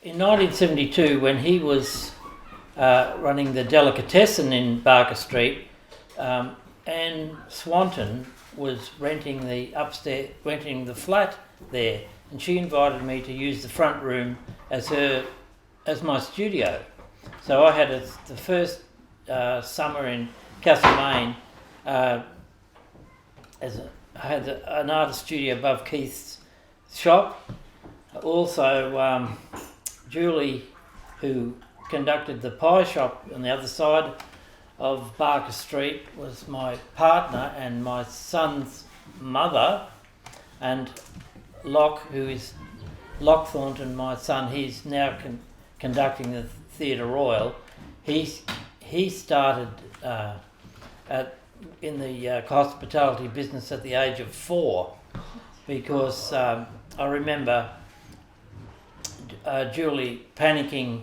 In 1972, when he was running the delicatessen in Barker Street, Anne Thornton was renting the flat there, and she invited me to use the front room as my studio. So I had the first summer in Castlemaine. I had an artist studio above Keith's shop. Also, Julie, who conducted the pie shop on the other side of Barker Street, was my partner and my son's mother. And Locke, who is Locke Thornton, my son, he's now conducting the Theatre Royal. He started in the hospitality business at the age of 4, because I remember Julie panicking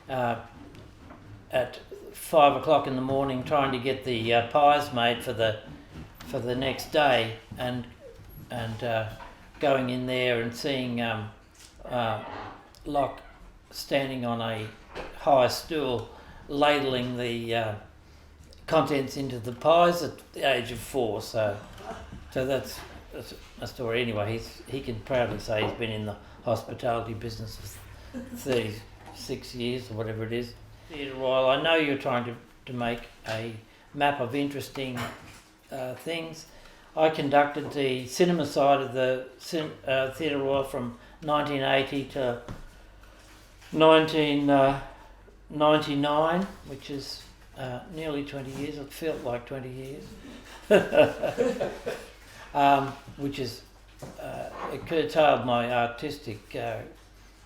at 5 o'clock in the morning, trying to get the pies made for the next day, and going in there and seeing Locke standing on a high stool, ladling the contents into the pies at the age of 4. So that's a story. Anyway, he can proudly say he's been in the hospitality business for 36 years or whatever it is. Theatre Royal, I know you're trying to make a map of interesting things. I conducted the cinema side of the Theatre Royal from 1980 to 1999, which is nearly 20 years. It felt like 20 years. Which is it curtailed my artistic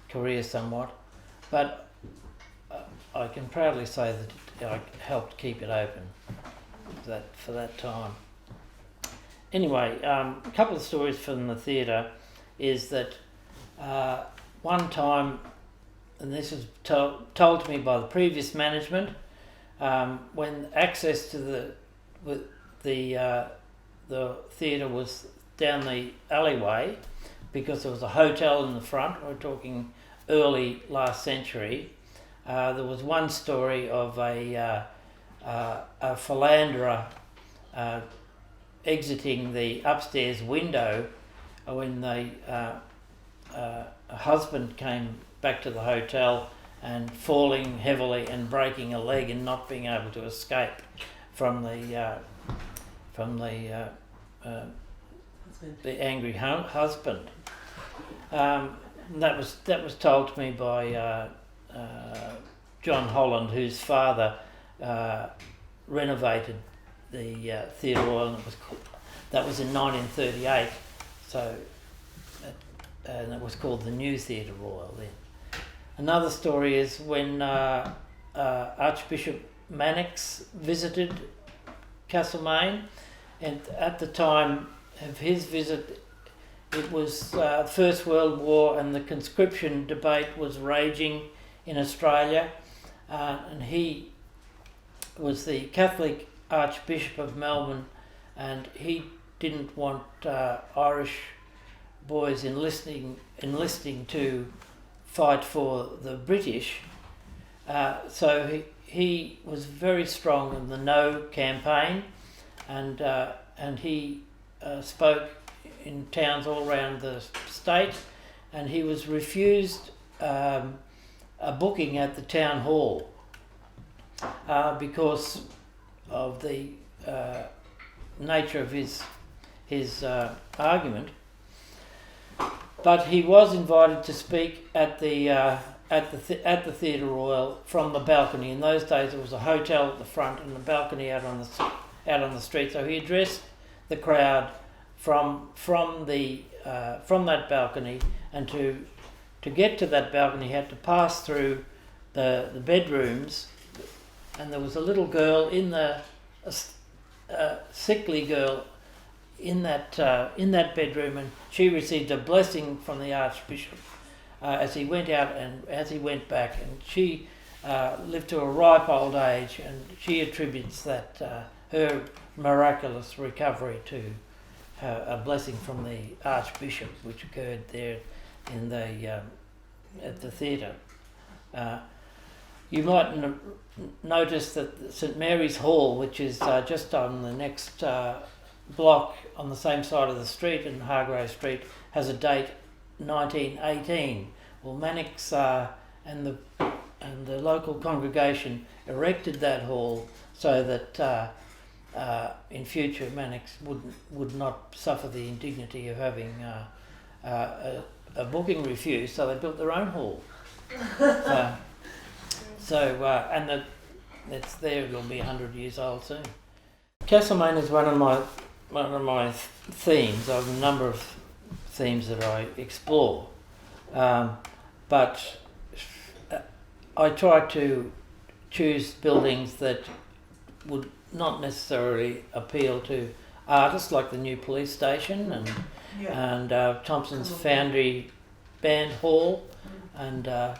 career somewhat, but I can proudly say that I helped keep it open for that time. Anyway, a couple of stories from the theatre is that one time, and this was told to me by the previous management, when access to the theatre was down the alleyway, because there was a hotel in the front. We're talking early last century. There was one story of a philanderer exiting the upstairs window when a husband came back to the hotel and falling heavily and breaking a leg and not being able to escape from the angry husband. That was told to me by John Holland, whose father renovated the Theatre Royal, and that was in 1938. So, and it was called the New Theatre Royal then. Another story is when Archbishop Mannix visited Castlemaine, and at the time of his visit, it was First World War and the conscription debate was raging in Australia, and he was the Catholic Archbishop of Melbourne, and he didn't want Irish boys enlisting to fight for the British, so he was very strong in the No campaign, and he spoke in towns all around the state, and he was refused a booking at the town hall because of the nature of his argument. But he was invited to speak at the Theatre Royal from the balcony. In those days, there was a hotel at the front and a balcony out on the street. So he addressed the crowd from that balcony, and to get to that balcony, he had to pass through the bedrooms, and there was a little girl sickly girl in that bedroom, and she received a blessing from the Archbishop as he went out and as he went back, and she lived to a ripe old age, and she attributes that her miraculous recovery to a blessing from the Archbishop, which occurred there in at the theatre. You might notice that St Mary's Hall, which is just on the next block on the same side of the street in Hargrave Street, has a date 1918. Well, Mannix and the local congregation erected that hall so that in future Mannix would not suffer the indignity of having a booking refused, so they built their own hall. And it's there. It'll be 100 years old soon. Castlemaine is one of my themes. I have a number of themes that I explore, but I try to choose buildings that would not necessarily appeal to artists, like the new police station and Thompson's Foundry Band Hall and the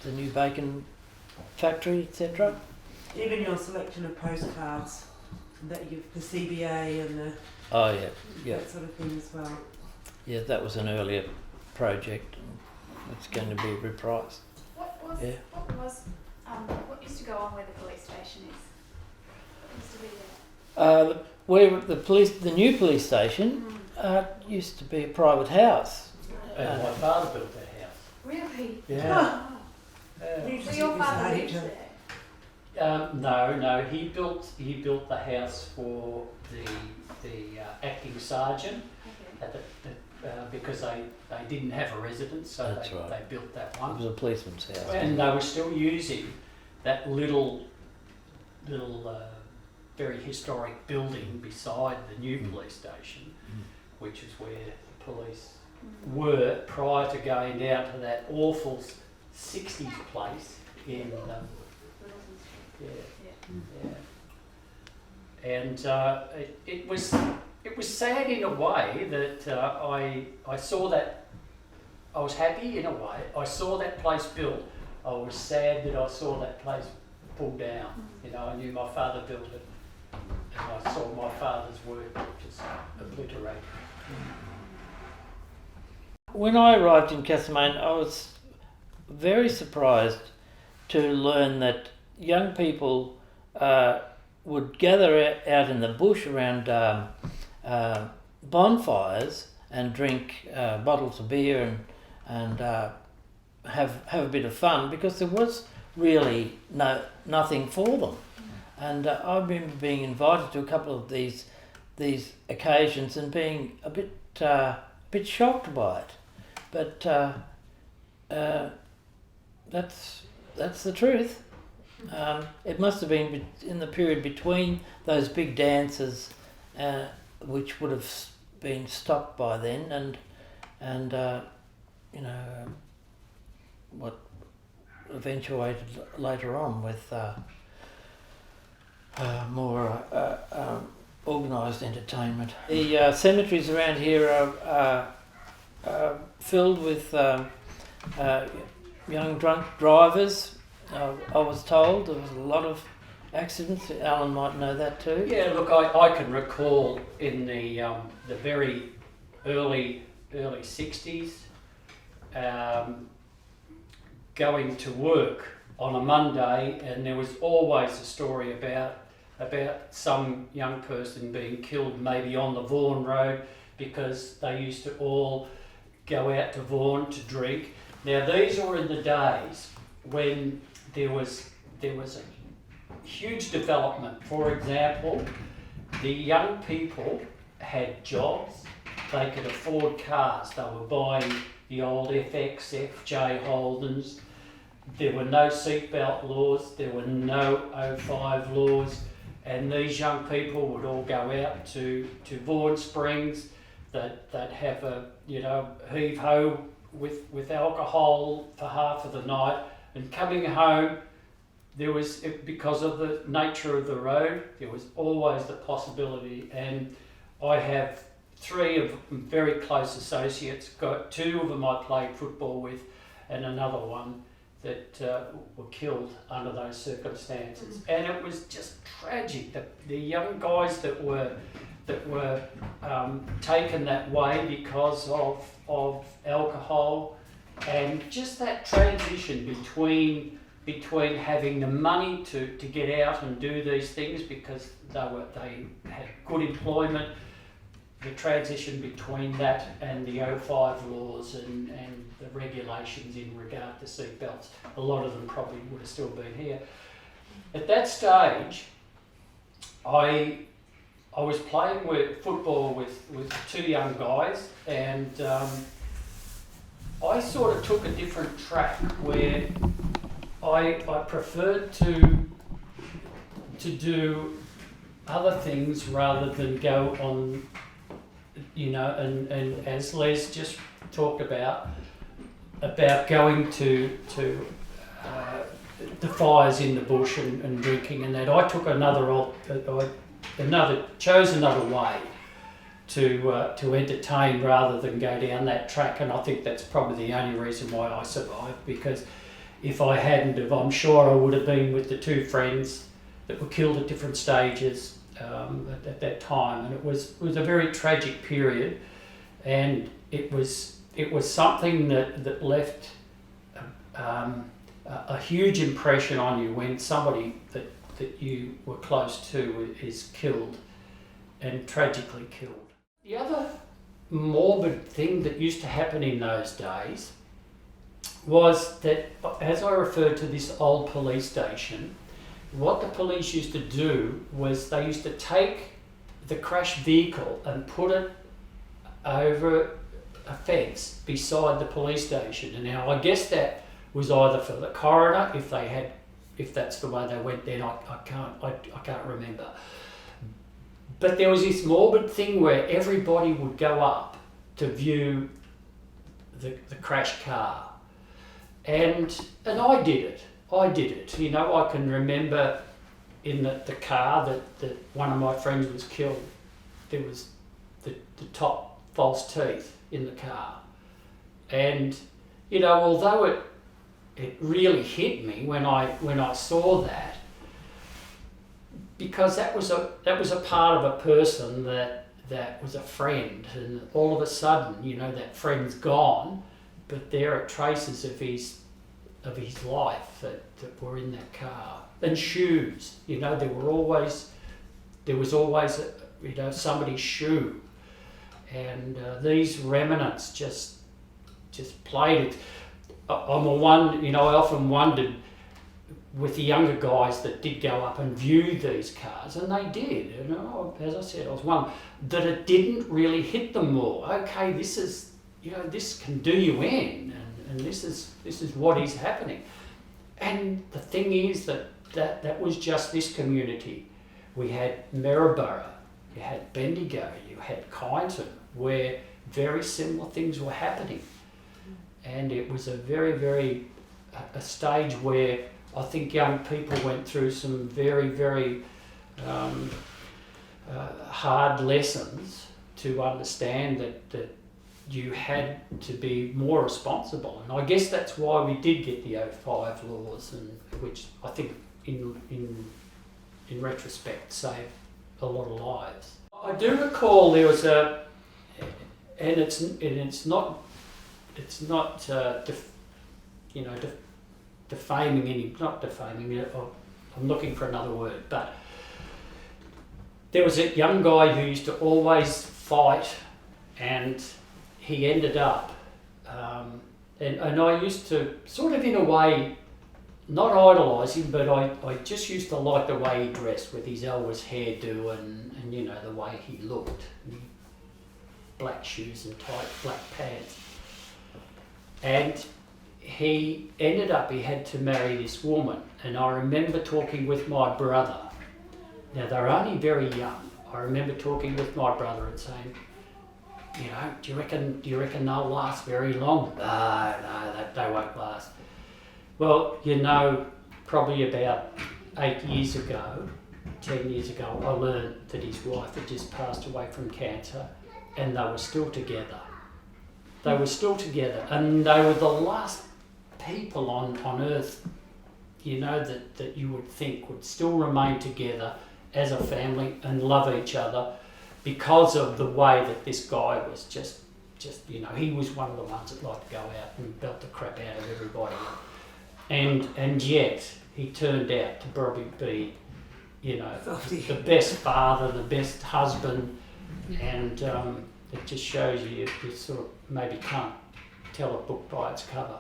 new bacon factory, etc. Even your selection of postcards that you, the CBA and the that sort of thing as well. Yeah, that was an earlier project. It's going to be reprised. What used to go on where the police station is? What used to be there? Where the new police station used to be a private house. And my father built that house. Really? Yeah. So your father lived there? No. He built the house for the acting sergeant at because they didn't have a residence, so they built that one. It was a policeman's house. And they were still using that little very historic building beside the new police station, which is where the police were prior to going down to that awful 60s place in and it was sad in a way that I saw that. I was happy in a way. I saw that place built. I was sad that I saw that place pulled down. You know, I knew my father built it, and I saw my father's work just obliterated. When I arrived in Castlemaine, I was very surprised to learn that young people would gather out in the bush around bonfires and drink bottles of beer and have a bit of fun, because there was really nothing for them. And I remember being invited to a couple of these occasions and being a bit shocked by it. But that's the truth. It must have been in the period between those big dances, which would have been stopped by then, and what eventuated later on with more organised entertainment. The cemeteries around here are filled with young drunk drivers. I was told there was a lot of accidents. Alan might know that too. Yeah, look, I can recall in the very early 60s going to work on a Monday, and there was always a story about some young person being killed, maybe on the Vaughan Road, because they used to all go out to Vaughan to drink. Now these were in the days when there was a huge development. For example, the young people had jobs, they could afford cars, they were buying the old FX, FJ Holdens. There were no seatbelt laws, there were no 05 laws, and these young people would all go out to Vaughan Springs. They'd have a heave-ho with alcohol for half of the night, and coming home, there was, because of the nature of the road, there was always the possibility. And I have 3 of very close associates, got 2 of them I played football with, and another one that were killed under those circumstances. And it was just tragic. The young guys that were taken that way because of alcohol, And just that transition between having the money to get out and do these things because they had good employment, the transition between that and the 05 laws and the regulations in regard to seatbelts, a lot of them probably would have still been here. At that stage, I was playing with football with two young guys, and I sort of took a different track where I preferred to do other things rather than go on, and as Les just talked about going to the fires in the bush and drinking and that. I took chose another way to entertain rather than go down that track, and I think that's probably the only reason why I survived, because if I hadn't have, I'm sure I would have been with the two friends that were killed at different stages at that time, and it was a very tragic period, and it was something that left a huge impression on you when somebody that you were close to is killed, and tragically killed. The other morbid thing that used to happen in those days was that, as I referred to this old police station, what the police used to do was they used to take the crashed vehicle and put it over a fence beside the police station. And now I guess that was either for the coroner, if that's the way they went then, I can't remember. But there was this morbid thing where everybody would go up to view the crashed car. And I did it. I can remember in the car that one of my friends was killed. There was the top false teeth in the car. And, although it really hit me when I saw that, because that was a part of a person that was a friend, and all of a sudden, that friend's gone, but there are traces of his life that were in that car. And shoes, there was always somebody's shoe, and these remnants just played it. I often wondered with the younger guys that did go up and view these cars, and they did. As I said, I was one that it didn't really hit them more. Okay, this is, this can do you in, and this is what is happening. And the thing is that was just this community. We had Maryborough, you had Bendigo, you had Kyneton, where very similar things were happening. And it was a very, very, a stage where I think young people went through some very, very hard lessons to understand that you had to be more responsible. And I guess that's why we did get the 05 laws, and which I think in retrospect saved a lot of lives. I do recall there was it's not defaming any, not defaming, I'm looking for another word, but there was a young guy who used to always fight, and he ended up, and I used to sort of in a way, not idolise him, but I just used to like the way he dressed with his Elvis hairdo and the way he looked. Black shoes and tight black pants. And he ended up, he had to marry this woman, and I remember talking with my brother. Now they're only very young. I remember talking with my brother and saying, do you reckon they'll last very long? No, they won't last. Well, probably about 10 years ago, I learned that his wife had just passed away from cancer, and they were still together. And they were the last people on earth, that you would think would still remain together as a family and love each other, because of the way that this guy was just just, you know, he was one of the ones that liked to go out and belt the crap out of everybody. And yet he turned out to probably be, you know, the best father, the best husband, and it just shows you sort of maybe can't tell a book by its cover.